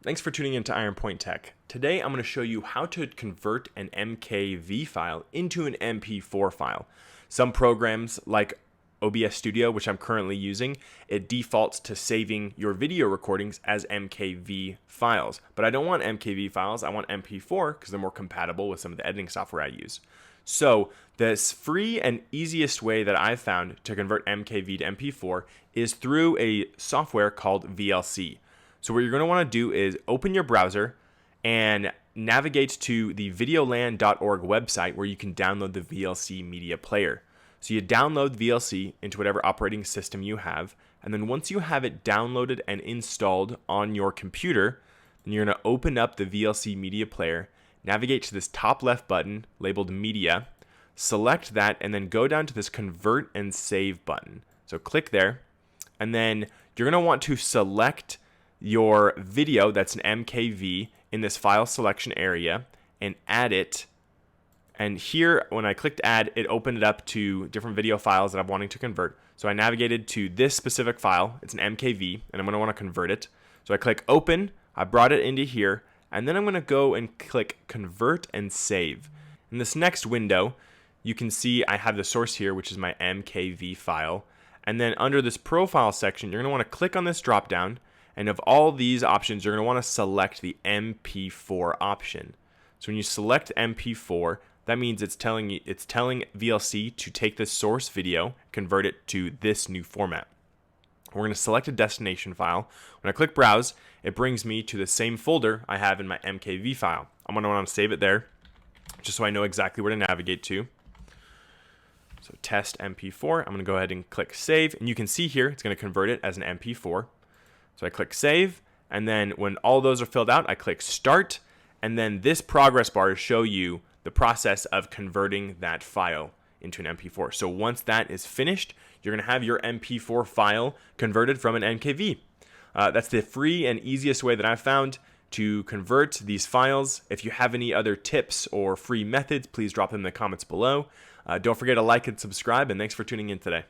Thanks for tuning in to Iron Point Tech. Today I'm going to show you how to convert an MKV file into an MP4 file. Some programs like OBS Studio, which I'm currently using, it defaults to saving your video recordings as MKV files. But I don't want MKV files, I want MP4 because they're more compatible with some of the editing software I use. So this free and easiest way that I've found to convert MKV to MP4 is through a software called VLC. So what you're going to want to do is open your browser and navigate to the videoland.org website where you can download the VLC media player. So you download VLC into whatever operating system you have, and then once you have it downloaded and installed on your computer, then you're going to open up the VLC media player, navigate to this top left button labeled media, select that, and then go down to this convert and save button. So click there, and then you're going to want to select your video that's an MKV in this file selection area and add it. And here, when I clicked add, it opened it up to different video files that I'm wanting to convert. So I navigated to this specific file. It's an MKV, and I'm going to want to convert it. So I click open, I brought it into here, and then I'm going to go and click convert and save. In this next window, you can see I have the source here, which is my MKV file. And then under this profile section, you're going to want to click on this drop down. And of all these options, you're going to want to select the MP4 option. So when you select MP4, that means it's telling VLC to take this source video, convert it to this new format. We're going to select a destination file. When I click browse, it brings me to the same folder I have in my MKV file. I'm going to want to save it there, just so I know exactly where to navigate to. So test MP4. I'm going to go ahead and click save, and you can see here it's going to convert it as an MP4. So I click save, and then when all those are filled out, I click start, and then this progress bar will show you the process of converting that file into an MP4. So once that is finished, you're going to have your MP4 file converted from an MKV. That's the free and easiest way that I've found to convert these files. If you have any other tips or free methods, please drop them in the comments below. Don't forget to like and subscribe, and thanks for tuning in today.